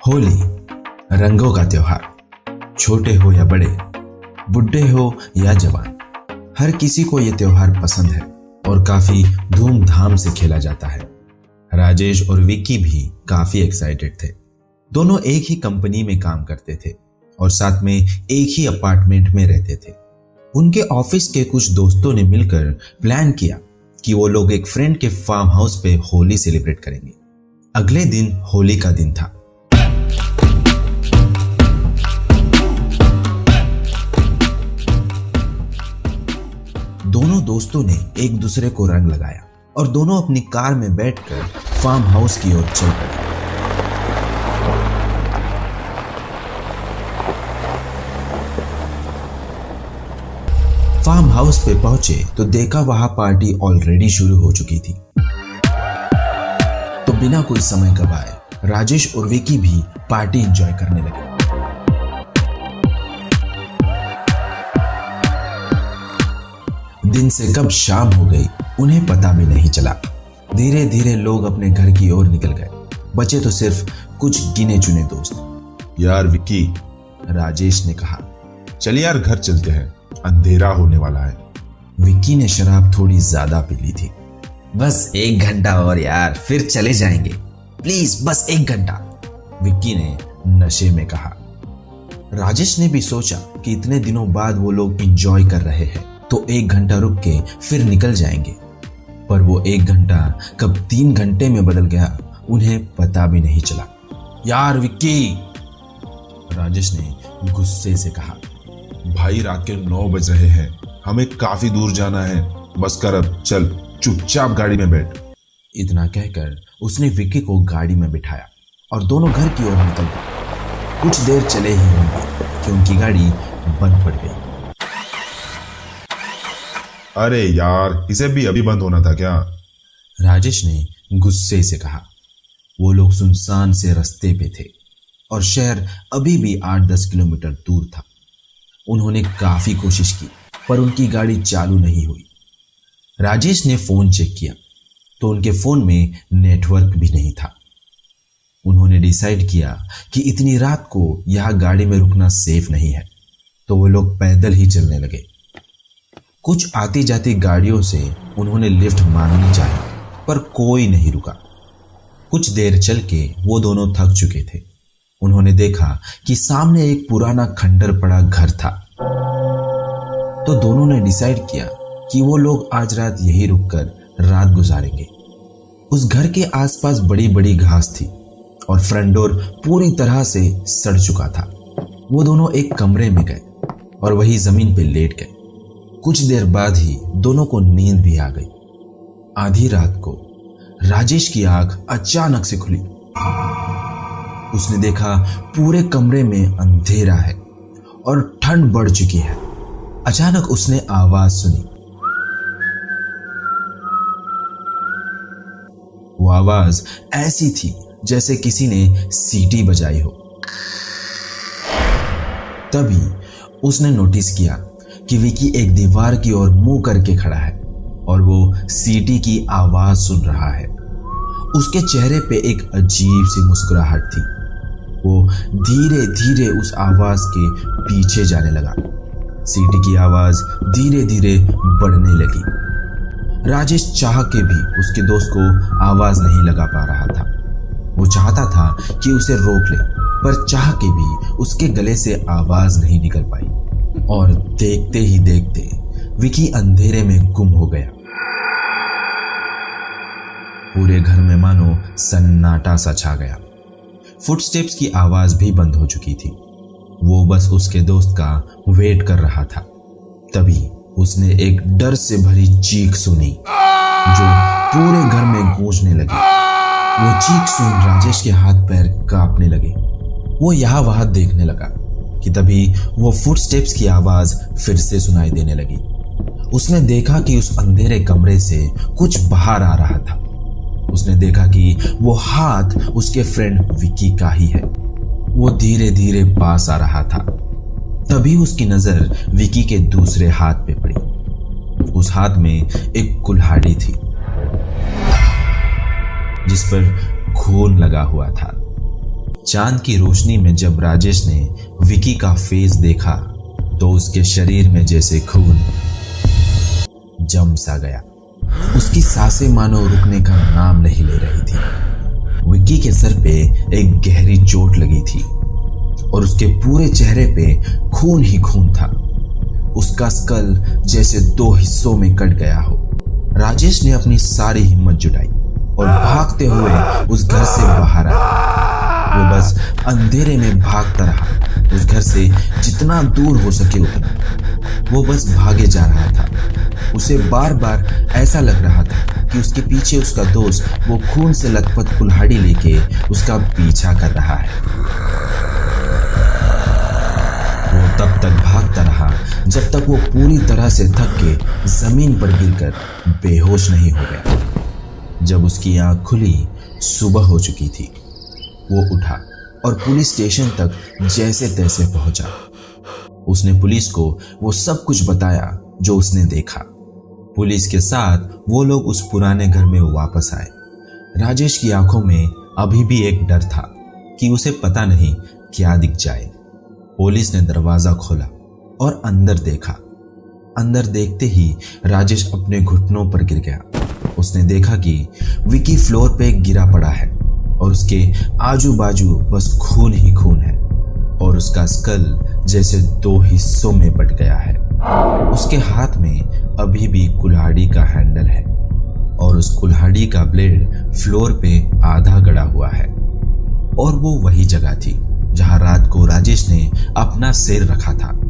होली रंगों का त्योहार। छोटे हो या बड़े, बुढ़े हो या जवान, हर किसी को यह त्योहार पसंद है और काफी धूमधाम से खेला जाता है। राजेश और विक्की भी काफी एक्साइटेड थे। दोनों एक ही कंपनी में काम करते थे और साथ में एक ही अपार्टमेंट में रहते थे। उनके ऑफिस के कुछ दोस्तों ने मिलकर प्लान किया कि वो लोग एक फ्रेंड के फार्म हाउस पे होली सेलिब्रेट करेंगे। अगले दिन होली का दिन था। दोनों दोस्तों ने एक दूसरे को रंग लगाया और दोनों अपनी कार में बैठकर फार्म हाउस की ओर चल पड़े। फार्म हाउस पे पहुंचे तो देखा वहां पार्टी ऑलरेडी शुरू हो चुकी थी। तो बिना कोई समय गवाए राजेश और विकी भी पार्टी एंजॉय करने लगे। दिन से कब शाम हो गई उन्हें पता भी नहीं चला। धीरे धीरे लोग अपने घर की ओर निकल गए। बचे तो सिर्फ कुछ गिने चुने दोस्त। यार विक्की, राजेश ने कहा, चल यार घर चलते हैं, अंधेरा होने वाला है। विक्की ने शराब थोड़ी ज्यादा पी ली थी। बस 1 घंटा और यार, फिर चले जाएंगे, प्लीज बस 1 घंटा, विक्की ने नशे में कहा। राजेश ने भी सोचा कि इतने दिनों बाद वो लोग एंजॉय कर रहे हैं तो 1 घंटा रुक के फिर निकल जाएंगे। पर वो 1 घंटा कब 3 घंटे में बदल गया उन्हें पता भी नहीं चला। यार विक्की, राजेश ने गुस्से से कहा, भाई रात के 9 बज रहे हैं, हमें काफी दूर जाना है, बस कर अब, चल चुपचाप गाड़ी में बैठ। इतना कहकर उसने विक्की को गाड़ी में बिठाया और दोनों घर की ओर निकल गए। कुछ देर चले ही होंगे कि उनकी गाड़ी बंद पड़ गई। अरे यार, इसे भी अभी बंद होना था क्या? राजेश ने गुस्से से कहा। वो लोग सुनसान से रास्ते पे थे और शहर अभी भी 8-10 किलोमीटर दूर था। उन्होंने काफी कोशिश की पर उनकी गाड़ी चालू नहीं हुई। राजेश ने फोन चेक किया तो उनके फोन में नेटवर्क भी नहीं था। उन्होंने डिसाइड किया कि इतनी रात को यहां गाड़ी में रुकना सेफ नहीं है, तो वो लोग पैदल ही चलने लगे। कुछ आती जाती गाड़ियों से उन्होंने लिफ्ट मांगनी चाहिए पर कोई नहीं रुका। कुछ देर चल के वो दोनों थक चुके थे। उन्होंने देखा कि सामने एक पुराना खंडर पड़ा घर था। तो दोनों ने डिसाइड किया कि वो लोग आज रात यहीं रुककर रात गुजारेंगे। उस घर के आसपास बड़ी बड़ी घास थी और फ्रंट डोर पूरी तरह से सड़ चुका था। वो दोनों एक कमरे में गए और वही जमीन पे लेट गए। कुछ देर बाद ही दोनों को नींद भी आ गई। आधी रात को राजेश की आंख अचानक से खुली। उसने देखा पूरे कमरे में अंधेरा है और ठंड बढ़ चुकी है। अचानक उसने आवाज सुनी। वो आवाज ऐसी थी जैसे किसी ने सीटी बजाई हो। तभी उसने नोटिस किया कि विकी एक दीवार की ओर मुंह करके खड़ा है और वो सीटी की आवाज सुन रहा है। उसके चेहरे पे एक अजीब सी मुस्कुराहट थी। वो धीरे धीरे उस आवाज के पीछे जाने लगा। सीटी की आवाज धीरे धीरे बढ़ने लगी। राजेश चाह के भी उसके दोस्त को आवाज नहीं लगा पा रहा था। वो चाहता था कि उसे रोक ले, पर चाह के भी उसके गले से आवाज नहीं निकल पाई और देखते ही देखते विकी अंधेरे में गुम हो गया। पूरे घर में मानो सन्नाटा सा छा गया। फुटस्टेप्स की आवाज भी बंद हो चुकी थी। वो बस उसके दोस्त का वेट कर रहा था। तभी उसने एक डर से भरी चीख सुनी जो पूरे घर में गूंजने लगी। वो चीख सुन राजेश के हाथ पैर कांपने लगे। वो यहाँ वहां देखने लगा कि तभी वो फुटस्टेप्स की आवाज फिर से सुनाई देने लगी। उसने देखा कि उस अंधेरे कमरे से कुछ बाहर आ रहा था। उसने देखा कि वो हाथ उसके फ्रेंड विकी का ही है। वो धीरे धीरे पास आ रहा था। तभी उसकी नजर विकी के दूसरे हाथ पे पड़ी। उस हाथ में एक कुल्हाड़ी थी जिस पर खून लगा हुआ था। चांद की रोशनी में जब राजेश ने विकी का फेस देखा तो उसके शरीर में जैसे खून जम सा गया। उसकी सांसें मानो रुकने का नाम नहीं ले रही थी। विकी के सर पे एक गहरी चोट लगी थी और उसके पूरे चेहरे पे खून ही खून था। उसका स्कल जैसे 2 हिस्सों में कट गया हो। राजेश ने अपनी सारी हिम्मत जुटाई और भागते हुए उस घर से बाहर आया। वो बस अंधेरे में भागता रहा, उस घर से जितना दूर हो सके उतना। वो बस भागे जा रहा था। उसे बार बार ऐसा लग रहा था कि उसके पीछे उसका दोस्त वो खून से लथपथ कुल्हाड़ी लेके उसका पीछा कर रहा है। वो तब तक भागता रहा जब तक वो पूरी तरह से थक के जमीन पर गिरकर बेहोश नहीं हो गया। जब उसकी आंख खुली, सुबह हो चुकी थी। वो उठा और पुलिस स्टेशन तक जैसे तैसे पहुंचा। उसने पुलिस को वो सब कुछ बताया जो उसने देखा। पुलिस के साथ वो लोग उस पुराने घर में वापस आए। राजेश की आंखों में अभी भी एक डर था कि उसे पता नहीं क्या दिख जाए। पुलिस ने दरवाजा खोला और अंदर देखा। अंदर देखते ही राजेश अपने घुटनों पर गिर गया। उसने देखा कि विकी फ्लोर पे गिरा पड़ा है और उसके आजू बाजू बस खून ही खून है और उसका स्कल जैसे 2 हिस्सों में बट गया है। उसके हाथ में अभी भी कुल्हाड़ी का हैंडल है और उस कुल्हाड़ी का ब्लेड फ्लोर पे आधा गड़ा हुआ है और वो वही जगह थी जहां रात को राजेश ने अपना सिर रखा था।